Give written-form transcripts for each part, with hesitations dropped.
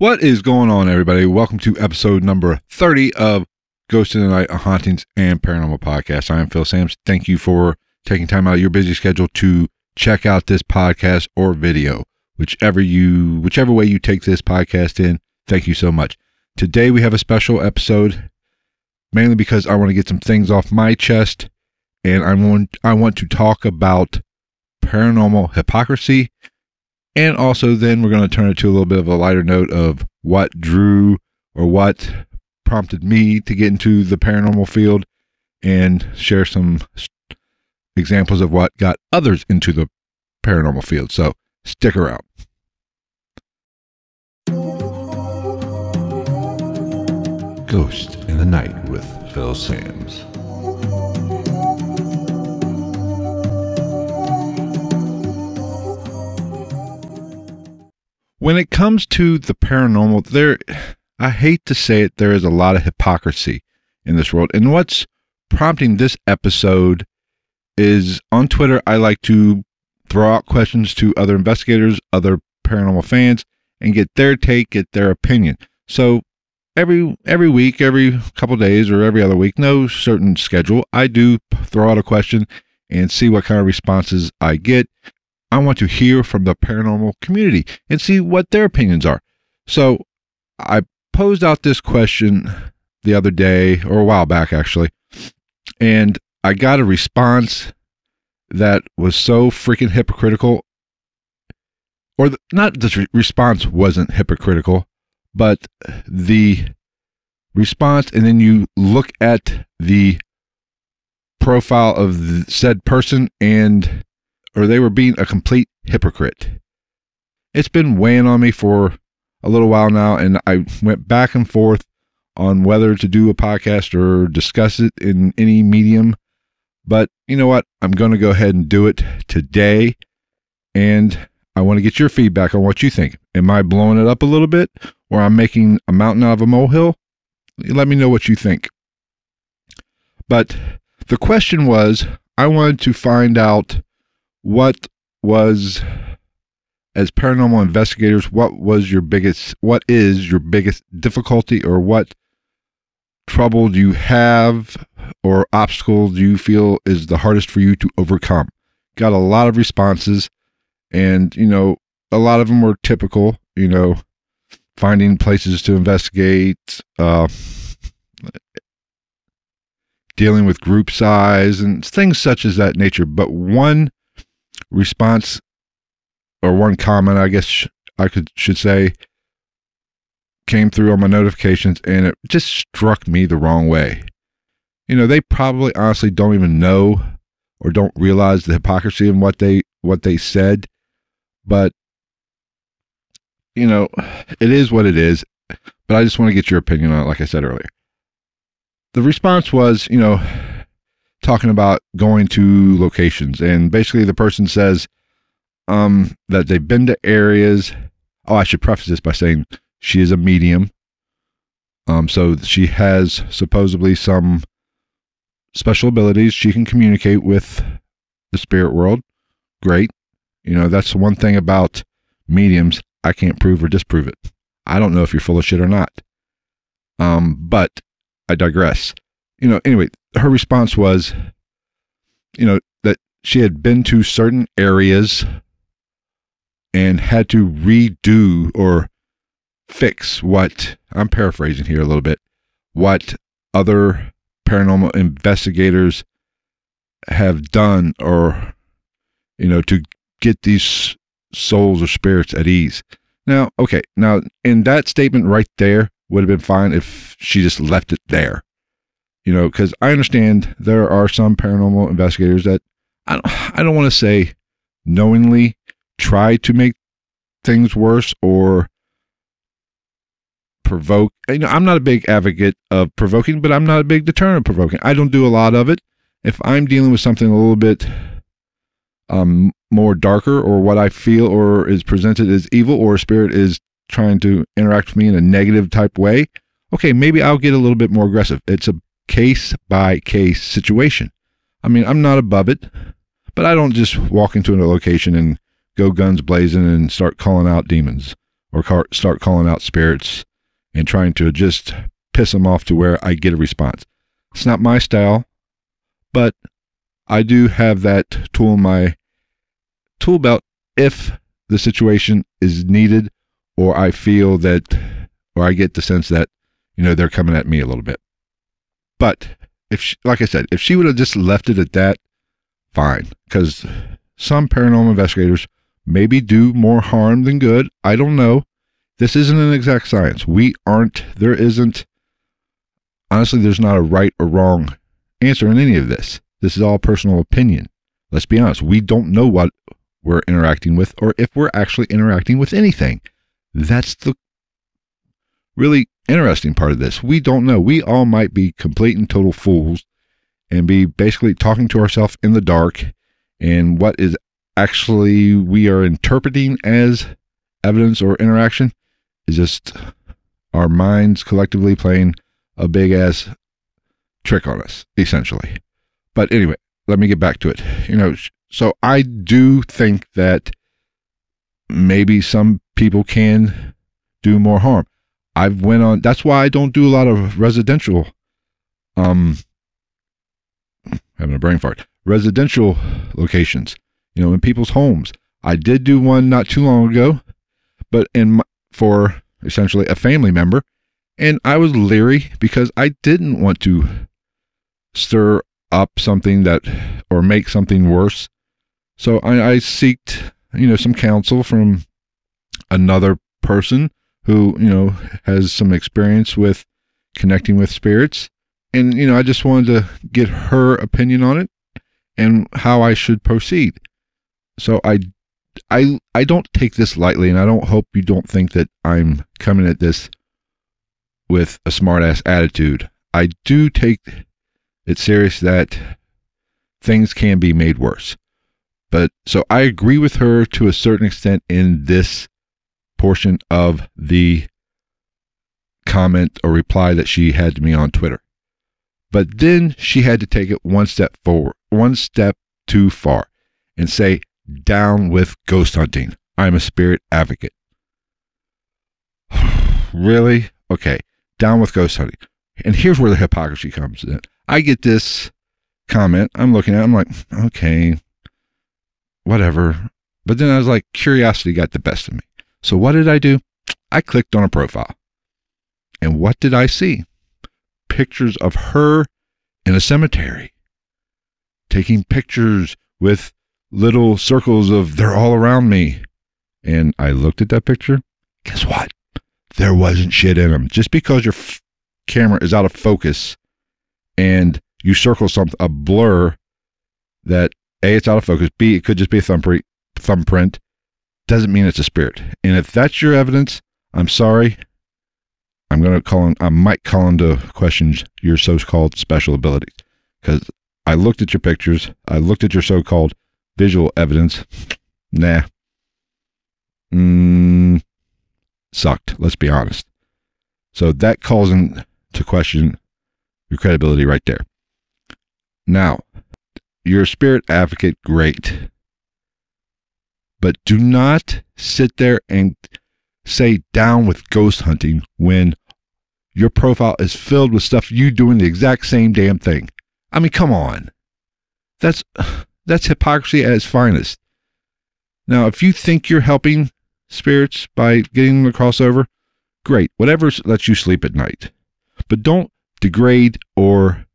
What is going on, everybody? Welcome to episode number 30 of Ghost in the Night, a Hauntings and Paranormal Podcast. I am Phil Sams. Thank you for taking time out of your busy schedule to check out this podcast or video. Whichever way you take this podcast in, thank you so much. Today we have a special episode, mainly because I want to get some things off my chest, and I want to talk about paranormal hypocrisy. And also then we're going to turn it to a little bit of a lighter note of what drew or what prompted me to get into the paranormal field and share some examples of what got others into the paranormal field. So stick around. Ghost in the Night with Phil Sams. When it comes to the paranormal, I hate to say it, there is a lot of hypocrisy in this world. And what's prompting this episode is on Twitter, I like to throw out questions to other investigators, other paranormal fans, and get their take, get their opinion. So every week, every couple days, or every other week, no certain schedule, I do throw out a question and see what kind of responses I get. I want to hear from the paranormal community and see what their opinions are. So I posed out this question the other day, or a while back actually, and I got a response that was so freaking hypocritical. Not the response wasn't hypocritical, but the response, and then you look at the profile of the said person or they were being a complete hypocrite. It's been weighing on me for a little while now, and I went back and forth on whether to do a podcast or discuss it in any medium. But you know what? I'm going to go ahead and do it today, and I want to get your feedback on what you think. Am I blowing it up a little bit, or I'm making a mountain out of a molehill? Let me know what you think. But the question was, I wanted to find out what was, as paranormal investigators, what is your biggest difficulty, or what trouble do you have, or obstacle do you feel is the hardest for you to overcome? Got a lot of responses, and a lot of them were typical, finding places to investigate, dealing with group size and things such as that nature. But one response, or one comment, I guess should say, came through on my notifications, and it just struck me the wrong way. They probably honestly don't even know or don't realize the hypocrisy in what they said, but it is what it is. But I just want to get your opinion on it, like I said earlier. The response was, talking about going to locations, and basically the person says that they've been to areas. Oh, I should preface this by saying she is a medium, so she has supposedly some special abilities. She can communicate with the spirit world. Great. That's one thing about mediums. I can't prove or disprove it. I don't know if you're full of shit or not. But I digress. Anyway, her response was, that she had been to certain areas and had to redo or fix what, I'm paraphrasing here a little bit, what other paranormal investigators have done, or, to get these souls or spirits at ease. Now, in that statement right there would have been fine if she just left it there. Because I understand there are some paranormal investigators that I don't want to say knowingly try to make things worse or provoke. I'm not a big advocate of provoking, but I'm not a big deterrent of provoking. I don't do a lot of it. If I'm dealing with something a little bit more darker, or what I feel or is presented as evil, or a spirit is trying to interact with me in a negative type way, okay, maybe I'll get a little bit more aggressive. It's a case-by-case situation. I'm not above it, but I don't just walk into a location and go guns blazing and start calling out demons or start calling out spirits and trying to just piss them off to where I get a response. It's not my style, but I do have that tool in my tool belt if the situation is needed, or I feel that, or I get the sense that, they're coming at me a little bit. But like I said, if she would have just left it at that, fine. Because some paranormal investigators maybe do more harm than good. I don't know. This isn't an exact science. Honestly, there's not a right or wrong answer in any of this. This is all personal opinion. Let's be honest. We don't know what we're interacting with or if we're actually interacting with anything. That's the really interesting part of this. We don't know. We all might be complete and total fools and be basically talking to ourselves in the dark, and what is actually we are interpreting as evidence or interaction is just our minds collectively playing a big ass trick on us, essentially. But anyway, let me get back to it. So I do think that maybe some people can do more harm. That's why I don't do a lot of residential, having a brain fart, residential locations, in people's homes. I did do one not too long ago, but for essentially a family member, and I was leery because I didn't want to stir up something or make something worse. So I seeked, some counsel from another person who, has some experience with connecting with spirits. And, I just wanted to get her opinion on it and how I should proceed. So I don't take this lightly, and I don't hope you don't think that I'm coming at this with a smart-ass attitude. I do take it serious that things can be made worse. But so I agree with her to a certain extent in this portion of the comment or reply that she had to me on Twitter. But then she had to take it one step too far and say, down with ghost hunting. I'm a spirit advocate. Really? Okay. Down with ghost hunting. And here's where the hypocrisy comes in. I get this comment. I'm looking at it. I'm like, okay, whatever. But then I was like, curiosity got the best of me. So what did I do? I clicked on a profile. And what did I see? Pictures of her in a cemetery. Taking pictures with little circles of they're all around me. And I looked at that picture. Guess what? There wasn't shit in them. Just because your camera is out of focus and you circle a blur that A, it's out of focus, B, it could just be a thumbprint, doesn't mean it's a spirit. And if that's your evidence, I'm sorry. I might call into question your so-called special abilities. Because I looked at your pictures, I looked at your so-called visual evidence. Nah. Sucked, let's be honest. So that calls into question your credibility right there. Now, you're a spirit advocate, great. But do not sit there and say down with ghost hunting when your profile is filled with stuff you doing the exact same damn thing. I mean, come on. That's hypocrisy at its finest. Now, if you think you're helping spirits by getting them to cross over, great. Whatever lets you sleep at night. But don't degrade or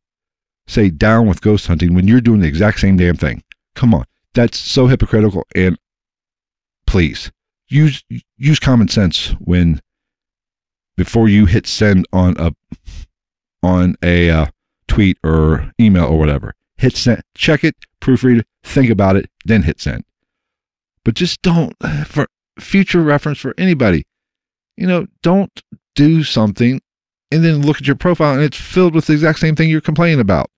say down with ghost hunting when you're doing the exact same damn thing. Come on. That's so hypocritical, and please use common sense before you hit send on a tweet or email or whatever. Hit send, check it, proofread it, think about it, then hit send. But just don't, for future reference for anybody, don't do something and then look at your profile and it's filled with the exact same thing you're complaining about.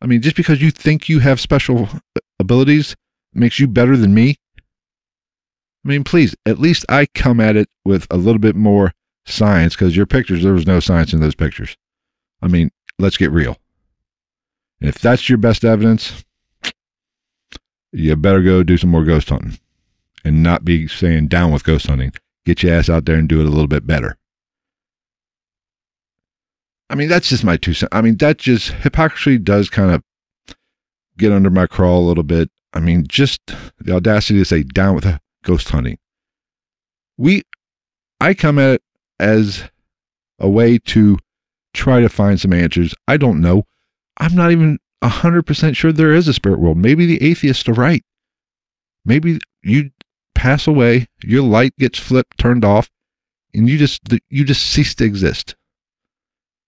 I mean, just because you think you have special abilities makes you better than me. I mean, please, at least I come at it with a little bit more science, because your pictures, there was no science in those pictures. I mean, let's get real. And if that's your best evidence, you better go do some more ghost hunting and not be saying down with ghost hunting. get your ass out there and do it a little bit better. I mean, that's just my 2 cents. I mean, hypocrisy does kind of get under my crawl a little bit. I mean, just the audacity to say down with ghost hunting. I come at it as a way to try to find some answers. I don't know. I'm not even 100% sure there is a spirit world. Maybe the atheists are right. Maybe you pass away, your light gets turned off, and you just cease to exist.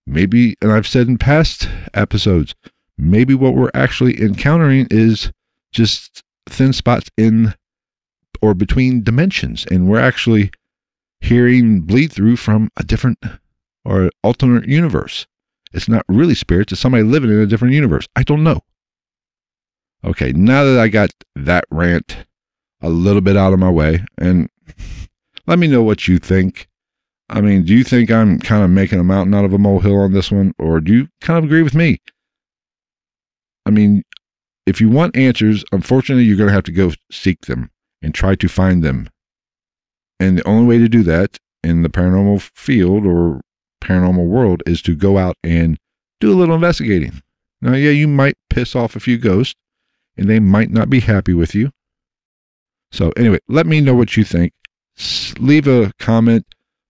Maybe, and I've said in past episodes, maybe what we're actually encountering is just thin spots in or between dimensions, and we're actually hearing bleed through from a different or alternate universe. It's not really spirits, it's somebody living in a different universe. I don't know. Okay, now that I got that rant a little bit out of my way, and let me know what you think. I mean, do you think I'm kind of making a mountain out of a molehill on this one, or do you kind of agree with me? I mean, if you want answers, unfortunately, you're going to have to go seek them and try to find them. And the only way to do that in the paranormal field or paranormal world is to go out and do a little investigating. Now, yeah, you might piss off a few ghosts, and they might not be happy with you. So anyway, let me know what you think. Leave a comment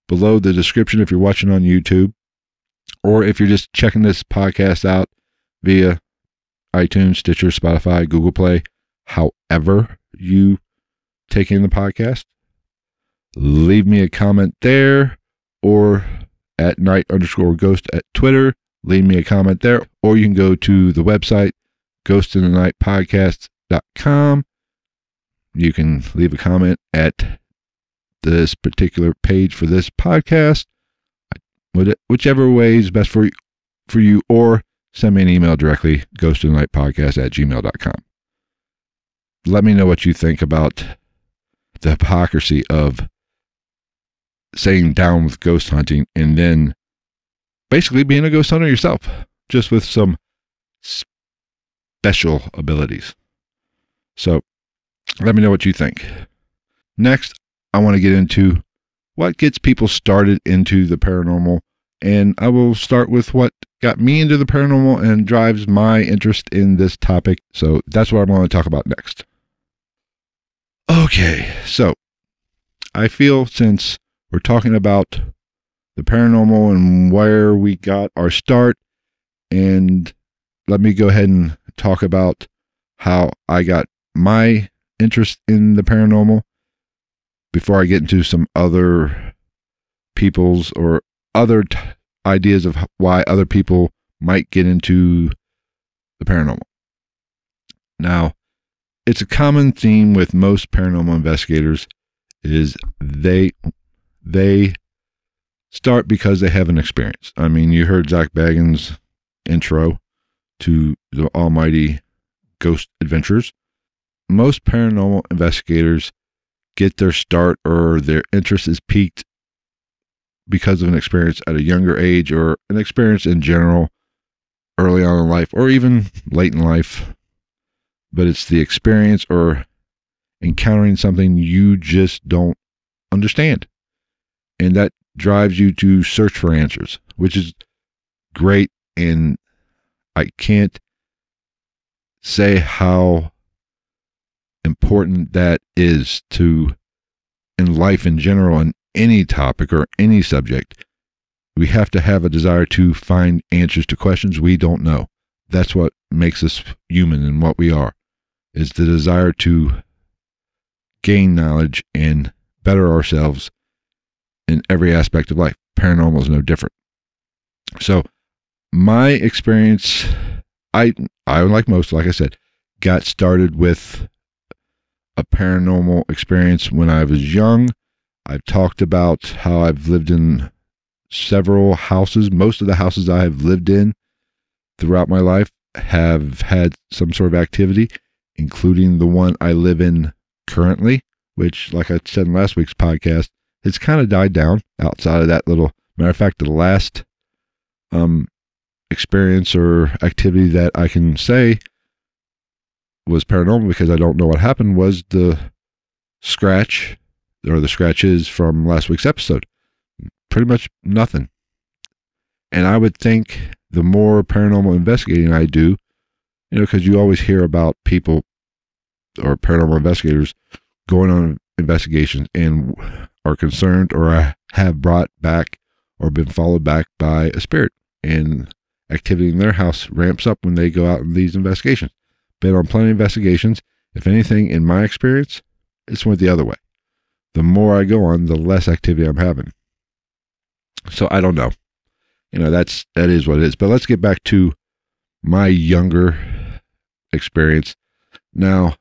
below the description if you're watching on YouTube, or if you're just checking this podcast out via iTunes, Stitcher, Spotify, Google Play, however you take in the podcast. Leave me a comment there, or at night_ghost at Twitter. Leave me a comment there, or you can go to the website, ghostinthenight.podcast.com. You can leave a comment at this particular page for this podcast, whichever way is best for you, or send me an email directly, ghostinthenightpodcast@gmail.com. Let me know what you think about the hypocrisy of saying down with ghost hunting and then basically being a ghost hunter yourself, just with some special abilities. So let me know what you think. Next, I want to get into what gets people started into the paranormal, and I will start with what got me into the paranormal and drives my interest in this topic. So that's what I'm going to talk about next. Okay, so I feel since we're talking about the paranormal and where we got our start, and let me go ahead and talk about how I got my interest in the paranormal before I get into some other people's or other ideas of why other people might get into the paranormal. Now, it's a common theme with most paranormal investigators is they start because they have an experience. I mean, you heard Zach Bagans' intro to the almighty ghost adventures. Most paranormal investigators get their start or their interest is piqued because of an experience at a younger age or an experience in general early on in life or even late in life. But it's the experience or encountering something you just don't understand. And that drives you to search for answers, which is great. And I can't say how important that is to in life in general, in any topic or any subject. We have to have a desire to find answers to questions we don't know. That's what makes us human and what we are, is the desire to gain knowledge and better ourselves in every aspect of life. Paranormal is no different. So my experience, I like most, like I said, got started with a paranormal experience when I was young. I've talked about how I've lived in several houses. Most of the houses I have lived in throughout my life have had some sort of activity, including the one I live in currently, which, like I said in last week's podcast, it's kind of died down outside of that little. Matter of fact, the last experience or activity that I can say was paranormal, because I don't know what happened, was the or the scratches from last week's episode? Pretty much nothing. And I would think the more paranormal investigating I do, because you always hear about people or paranormal investigators going on investigations and are concerned or have brought back or been followed back by a spirit, and activity in their house ramps up when they go out in these investigations. Been on plenty of investigations. If anything, in my experience, it's went the other way. The more I go on, the less activity I'm having. So I don't know. That is what it is. But let's get back to my younger experience. Now,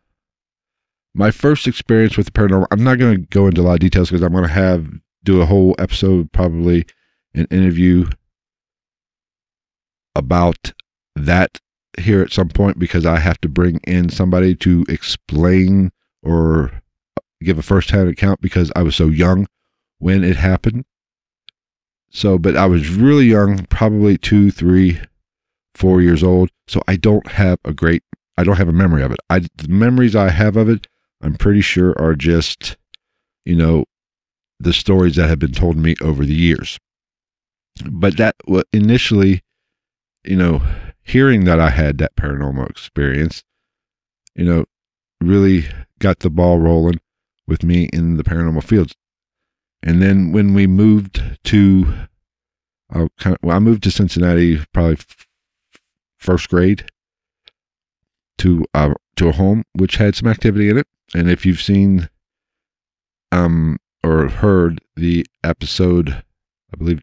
my first experience with the paranormal, I'm not going to go into a lot of details because I'm going to do a whole episode, probably an interview about that here at some point, because I have to bring in somebody to explain or give a first-hand account, because I was so young when it happened. So, but I was really young, probably 2, 3, 4 years old. So I don't have a memory of it. The memories I have of it, I'm pretty sure are just, the stories that have been told me over the years. But that initially, hearing that I had that paranormal experience, really got the ball rolling with me in the paranormal fields. And then when we moved to, I moved to Cincinnati probably first grade to a home which had some activity in it. And if you've seen or heard the episode, I believe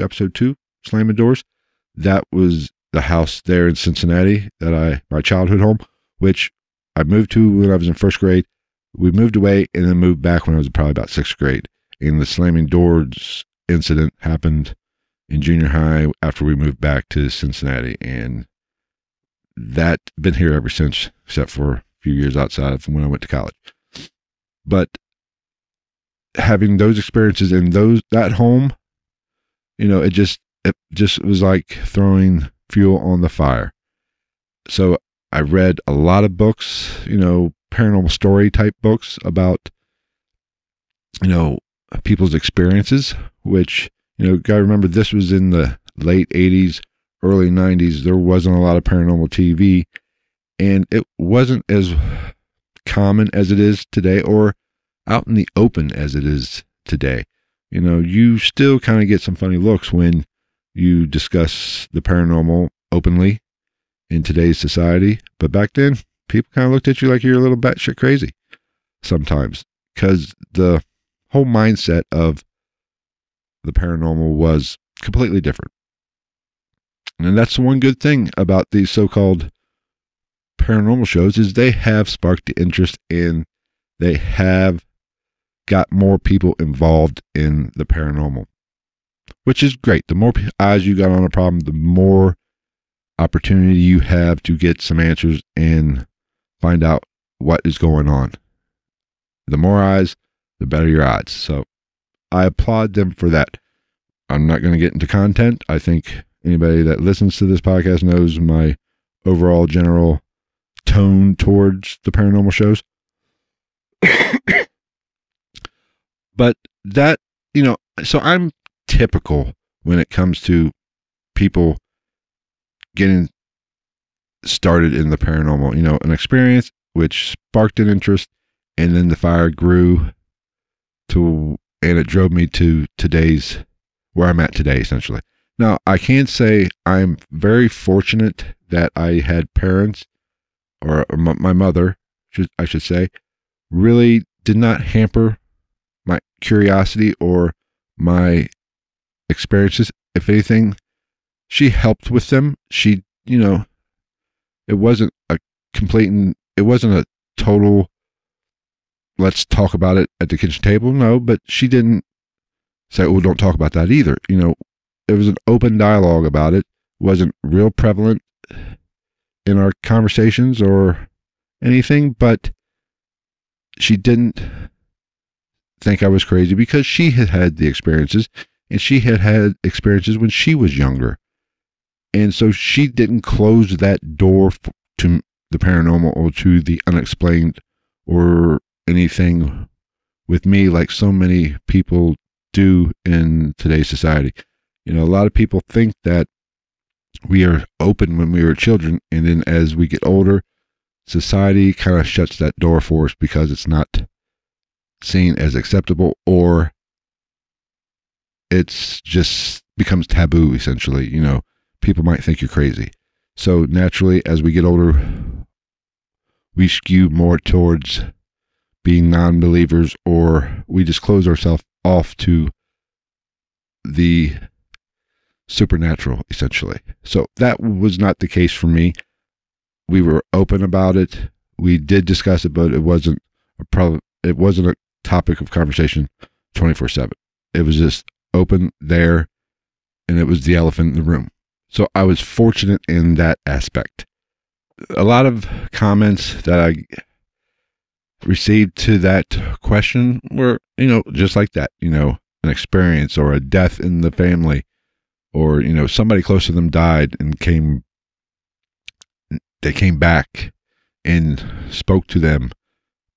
episode 2, Slamming Doors, that was the house there in Cincinnati my childhood home, which I moved to when I was in first grade. We moved away and then moved back when I was probably about 6th grade. And the slamming doors incident happened in junior high after we moved back to Cincinnati. And that been here ever since, except for a few years outside from when I went to college. But having those experiences in that home, it just was like throwing fuel on the fire. So I read a lot of books, paranormal story type books about, people's experiences, which, gotta remember, this was in the late 80s, early 90s. There wasn't a lot of paranormal TV, and it wasn't as common as it is today, or out in the open as it is today. You still kind of get some funny looks when you discuss the paranormal openly in today's society. But back then, people kind of looked at you like you're a little batshit crazy sometimes, because the whole mindset of the paranormal was completely different. And that's the one good thing about these so-called paranormal shows, is they have sparked the interest in, they have got more people involved in the paranormal, which is great. The more eyes you got on a problem, the more opportunity you have to get some answers and find out what is going on. The more eyes, the better your odds. So I applaud them for that. I'm not going to get into content. I think anybody that listens to this podcast knows my overall general tone towards the paranormal shows. But that, so I'm typical when it comes to people getting started in the paranormal, an experience which sparked an interest, and then the fire grew and it drove me to where I'm at today, essentially. Now, I can say I'm very fortunate that I had parents, or my mother, I should say, really did not hamper my curiosity or my experiences. If anything, she helped with them. She, it wasn't a total, let's talk about it at the kitchen table. No, but she didn't say, oh, don't talk about that either. It was an open dialogue about it. It wasn't real prevalent in our conversations or anything, but she didn't think I was crazy, because she had had the experiences, and she had had experiences when she was younger. And so she didn't close that door to the paranormal or to the unexplained or anything with me like so many people do in today's society. A lot of people think that we are open when we were children, and then as we get older, society kind of shuts that door for us because it's not seen as acceptable, or it's just becomes taboo, essentially. People might think you're crazy. So naturally, as we get older, we skew more towards being non-believers, or we just close ourselves off to the supernatural, essentially. So that was not the case for me. We were open about it. We did discuss it, but it wasn't a topic of conversation 24/7. It was just open there, and it was the elephant in the room. So I was fortunate in that aspect. A lot of comments that I received to that question were, just like that, an experience or a death in the family, or, somebody close to them died and they came back and spoke to them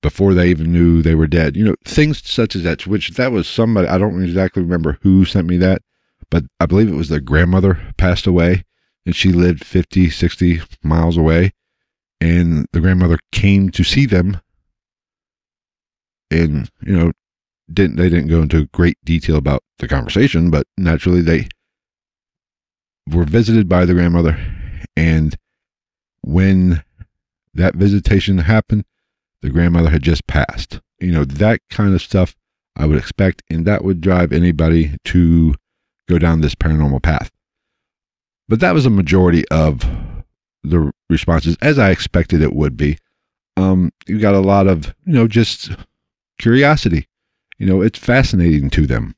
before they even knew they were dead. Things such as that, which that was somebody, I don't exactly remember who sent me that, but I believe it was their grandmother passed away, and she lived 50, 60 miles away, and the grandmother came to see them, and, they didn't go into great detail about the conversation, but naturally they were visited by the grandmother, and when that visitation happened, the grandmother had just passed. That kind of stuff I would expect, and that would drive anybody to go down this paranormal path. But that was a majority of the responses, as I expected it would be. You got a lot of, just curiosity. It's fascinating to them,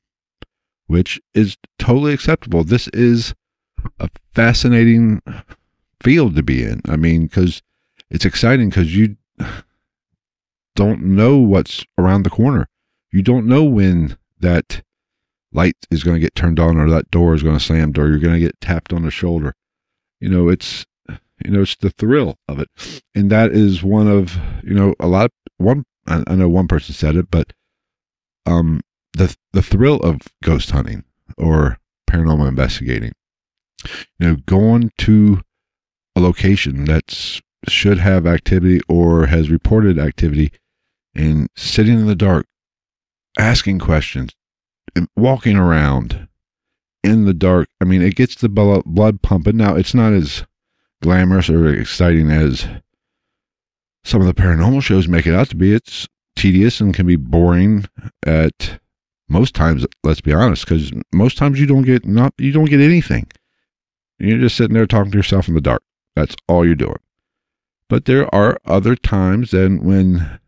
which is totally acceptable. This is a fascinating field to be in. I mean, because it's exciting, because you don't know what's around the corner. You don't know when that light is going to get turned on, or that door is going to slam, or you're going to get tapped on the shoulder. It's the thrill of it. And that is one of, I know one person said it, but the thrill of ghost hunting or paranormal investigating, going to a location that should have activity or has reported activity, and sitting in the dark, asking questions, and walking around in the dark. I mean, it gets the blood pumping. Now, it's not as glamorous or exciting as some of the paranormal shows make it out to be. It's tedious and can be boring at most times, let's be honest, because most times you don't get anything. You're just sitting there talking to yourself in the dark. That's all you're doing. But there are other times then when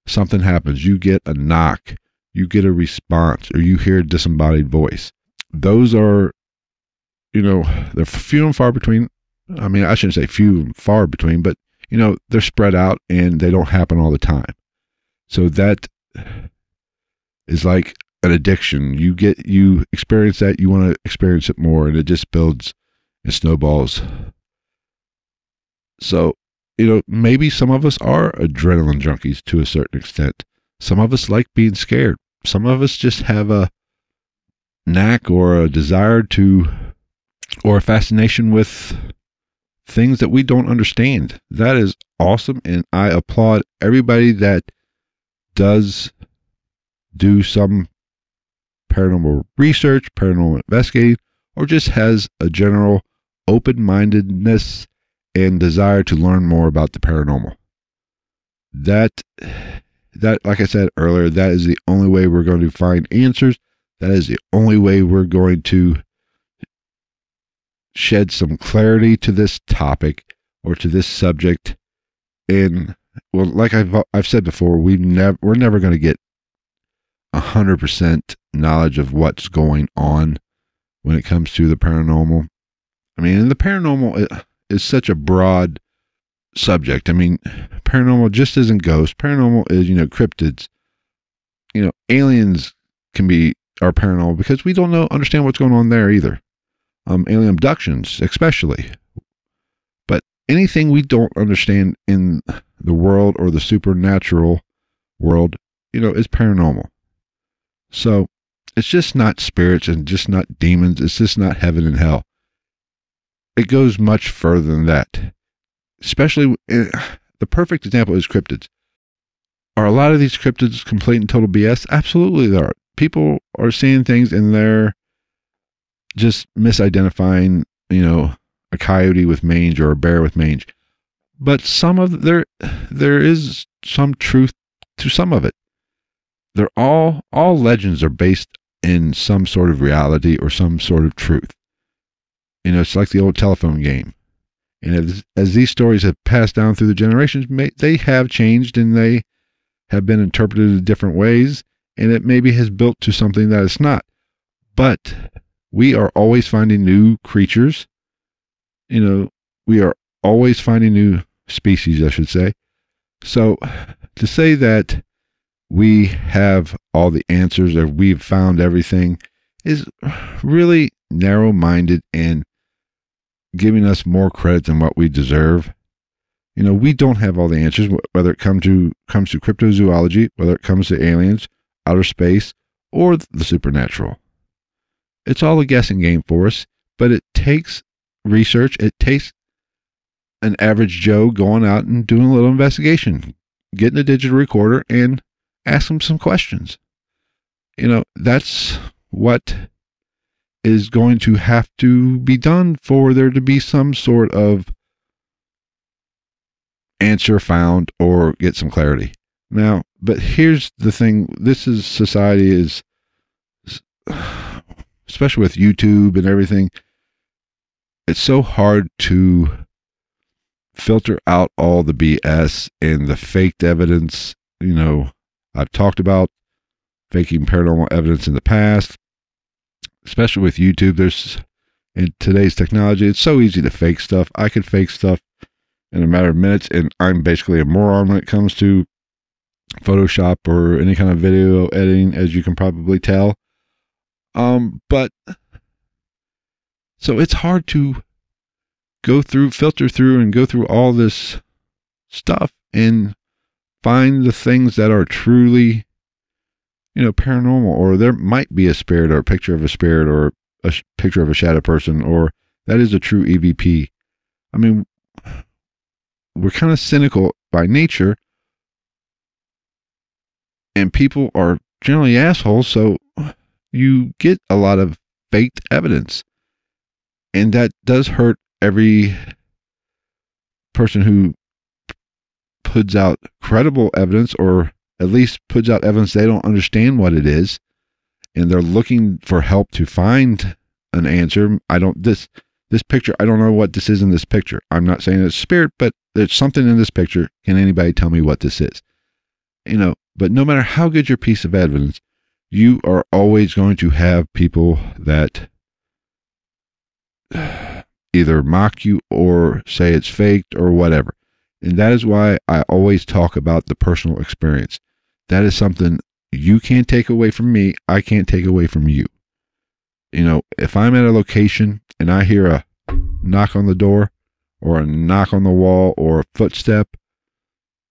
something happens, you get a knock, you get a response, or you hear a disembodied voice. Those are, they're few and far between. I mean, I shouldn't say few and far between, but, they're spread out and they don't happen all the time. So that is like an addiction. You experience that, you want to experience it more, and it just builds and snowballs. So, maybe some of us are adrenaline junkies to a certain extent. Some of us like being scared. Some of us just have a knack or a desire to, or a fascination with things that we don't understand. That is awesome, and I applaud everybody that does do some paranormal research, paranormal investigating, or just has a general open-mindedness and desire to learn more about the paranormal. That, like I said earlier, that is the only way we're going to find answers. That is the only way we're going to shed some clarity to this topic or to this subject. And, well, like I've said before, we're never going to get 100% knowledge of what's going on when it comes to the paranormal. I mean, and the paranormal is such a broad subject. I mean, paranormal just isn't ghosts. Paranormal is, cryptids. Aliens are paranormal because we don't understand what's going on there either. Alien abductions, especially. But anything we don't understand in the world or the supernatural world, is paranormal. So it's just not spirits and just not demons. It's just not heaven and hell. It goes much further than that. Especially, the perfect example is cryptids. Are a lot of these cryptids complete and total BS? Absolutely, they are. People are seeing things and they're just misidentifying, a coyote with mange or a bear with mange. But some of there is some truth to some of it. They're all legends are based in some sort of reality or some sort of truth. It's like the old telephone game. And as these stories have passed down through the generations, they have changed and they have been interpreted in different ways, and it maybe has built to something that it's not. But we are always finding new creatures. We are always finding new species, I should say. So to say that we have all the answers or we've found everything is really narrow-minded and giving us more credit than what we deserve. We don't have all the answers, whether it comes to cryptozoology, whether it comes to aliens, outer space, or the supernatural. It's all a guessing game for us, but it takes research. It takes an average Joe going out and doing a little investigation, getting a digital recorder and asking some questions. That's what is going to have to be done for there to be some sort of answer found or get some clarity. Now, but here's the thing. Society is, especially with YouTube and everything, it's so hard to filter out all the BS and the faked evidence. I've talked about faking paranormal evidence in the past, especially with YouTube. In today's technology, it's so easy to fake stuff. I could fake stuff in a matter of minutes, and I'm basically a moron when it comes to Photoshop or any kind of video editing, as you can probably tell. But so it's hard to filter through and go through all this stuff and find the things that are truly, paranormal, or there might be a spirit or a picture of a spirit or a picture of a shadow person, or that is a true EVP. I mean, we're kind of cynical by nature, and people are generally assholes, so you get a lot of faked evidence. And that does hurt every person who puts out credible evidence, or at least puts out evidence they don't understand what it is, and they're looking for help to find an answer. This picture, I don't know what this is in this picture. I'm not saying it's spirit, but there's something in this picture. Can anybody tell me what this is? But no matter how good your piece of evidence, you are always going to have people that either mock you or say it's faked or whatever. And that is why I always talk about the personal experience. That is something you can't take away from me. I can't take away from you. If I'm at a location and I hear a knock on the door or a knock on the wall or a footstep,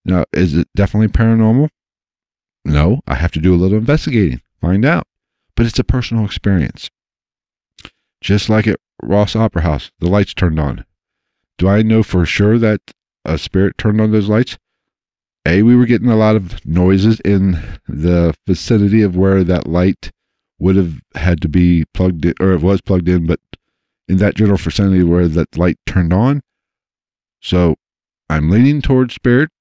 now, is it definitely paranormal? No, I have to do a little investigating, find out. But it's a personal experience. Just like at Ross Opera House, the lights turned on. Do I know for sure that a spirit turned on those lights? We were getting a lot of noises in the vicinity of where that light would have had to be plugged in, or it was plugged in, but in that general vicinity where that light turned on. So I'm leaning towards spirit,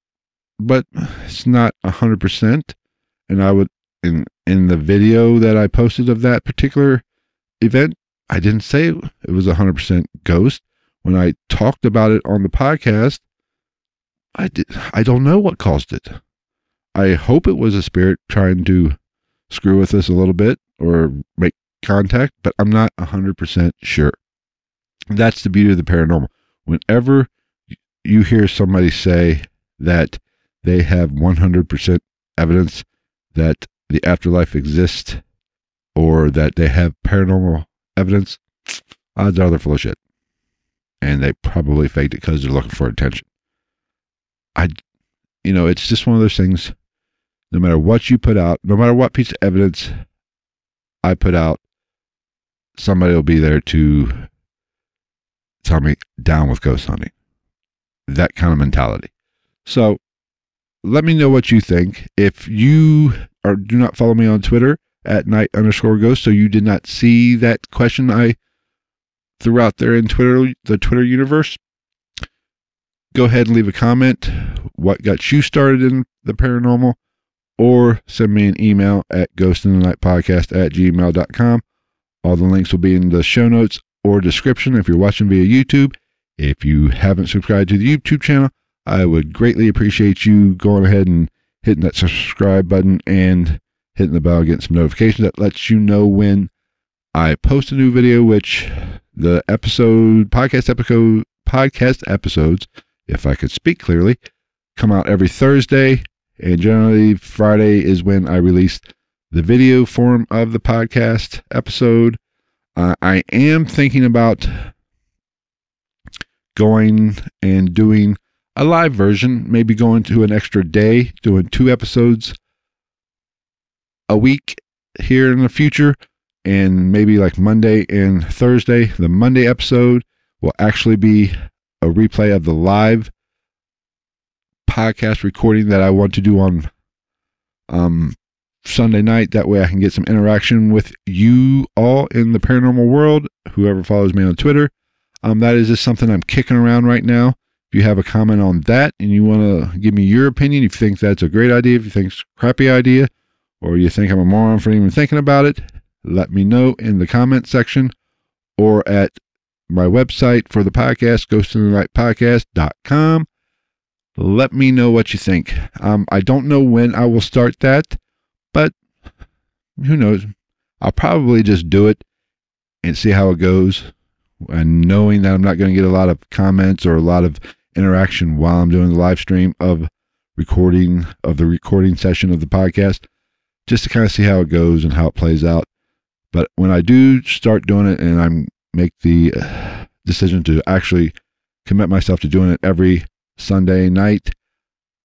but it's not 100%. And I would, in the video that I posted of that particular event, I didn't say it was 100% ghost. When I talked about it on the podcast, I don't know what caused it. I hope it was a spirit trying to screw with us a little bit or make contact, but I'm not 100% sure. That's the beauty of the paranormal. Whenever you hear somebody say that they have 100% evidence that the afterlife exists, or that they have paranormal evidence, odds are they're full of shit. And they probably faked it because they're looking for attention. It's just one of those things no matter what you put out, no matter what piece of evidence I put out, somebody will be there to tell me down with ghost hunting. That kind of mentality. So let me know what you think. If you do not follow me on Twitter at night_ghost, so you did not see that question I threw out there in the Twitter universe, go ahead and leave a comment. What got you started in the paranormal? Or send me an email at ghostinthenightpodcast@gmail.com. All the links will be in the show notes or description if you're watching via YouTube. If you haven't subscribed to the YouTube channel, I would greatly appreciate you going ahead and hitting that subscribe button and hitting the bell, getting some notifications that lets you know when I post a new video, which the podcast episodes, if I could speak clearly, come out every Thursday, and generally Friday is when I release the video form of the podcast episode. I am thinking about going and doing a live version, maybe going to an extra day, doing 2 episodes a week here in the future, and maybe like Monday and Thursday. The Monday episode will actually be a replay of the live podcast recording that I want to do on Sunday night. That way I can get some interaction with you all in the paranormal world, whoever follows me on Twitter. That is just something I'm kicking around right now. If you have a comment on that and you want to give me your opinion, if you think that's a great idea, if you think it's a crappy idea, or you think I'm a moron for even thinking about it, let me know in the comment section or at my website for the podcast, ghostinthenightpodcast.com. Let me know what you think. I don't know when I will start that, but who knows? I'll probably just do it and see how it goes. And knowing that I'm not going to get a lot of comments or a lot of interaction while I'm doing the live stream of the recording session of the podcast, just to kind of see how it goes and how it plays out. But when I do start doing it and I make the decision to actually commit myself to doing it every Sunday night,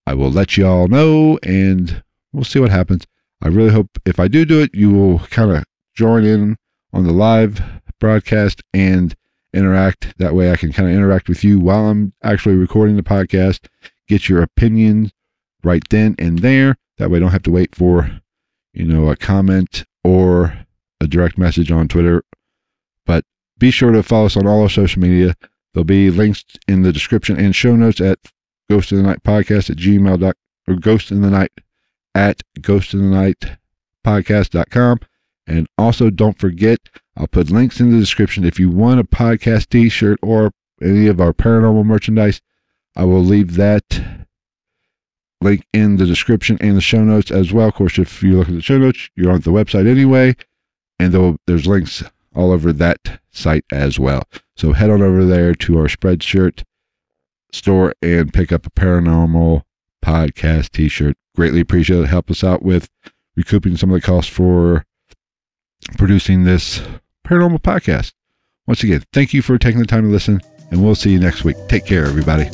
I will let you all know and we'll see what happens. I really hope if I do it, you will kind of join in on the live broadcast and interact. That way I can kind of interact with you while I'm actually recording the podcast, get your opinions right then and there. That way I don't have to wait for, a comment or a direct message on Twitter. But be sure to follow us on all our social media. There'll be links in the description and show notes at ghostinthenight@gmail.com or ghostinthenight@ghostinthenight.podcast.com. And also don't forget, I'll put links in the description. If you want a podcast t-shirt or any of our paranormal merchandise, I will leave that link in the description and the show notes as well. Of course, if you look at the show notes, you're on the website anyway, and there's links all over that site as well. So head on over there to our Spreadshirt store and pick up a Paranormal Podcast t-shirt. Greatly appreciate it. Help us out with recouping some of the costs for producing this paranormal podcast. Once again, thank you for taking the time to listen, and we'll see you next week. Take care, everybody.